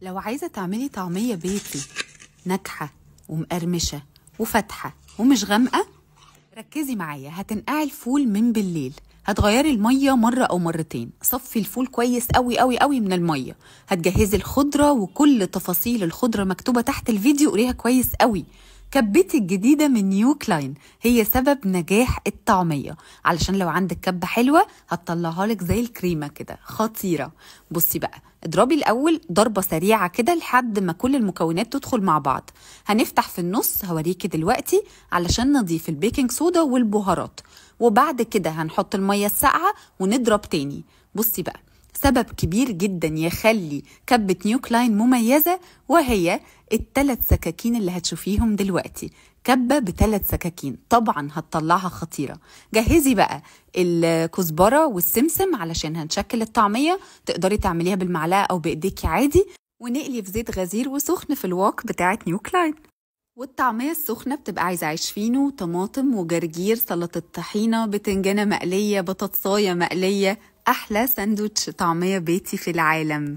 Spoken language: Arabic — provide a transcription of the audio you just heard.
لو عايزة تعملي طعمية بيتي ناجحة ومقرمشة وفاتحة ومش غامقة، ركزي معايا. هتنقعي الفول من بالليل، هتغيري المية مرة أو مرتين، صفي الفول كويس قوي قوي قوي من المية. هتجهزي الخضرة وكل تفاصيل الخضرة مكتوبة تحت الفيديو، قريها كويس قوي. كبتي الجديدة من نيو كلاين هي سبب نجاح الطعمية، علشان لو عندك كبة حلوة هتطلعها لك زي الكريمة كده خطيرة. بصي بقى، اضربي الأول ضربة سريعة كده لحد ما كل المكونات تدخل مع بعض. هنفتح في النص هوريكي دلوقتي علشان نضيف البيكنج صودا والبهارات، وبعد كده هنحط المية الساقعة ونضرب تاني. بصي بقى، سبب كبير جدا يخلي كبة نيو كلاين مميزة وهي ال3 سكاكين اللي هتشوفيهم دلوقتي. كبة ب3 سكاكين طبعا هتطلعها خطيرة. جهزي بقى الكزبرة والسمسم علشان هنشكل الطعمية، تقدري تعمليها بالمعلقة أو بإيديكي عادي، ونقلي في زيت غزير وسخن في الواك بتاعة نيو كلاين. والطعمية السخنة بتبقى عايزة عيش فينو، طماطم وجرجير، سلطة طحينة، بتنجانة مقلية، بطاطساية مقلية. أحلى ساندوتش طعمية بيتي في العالم.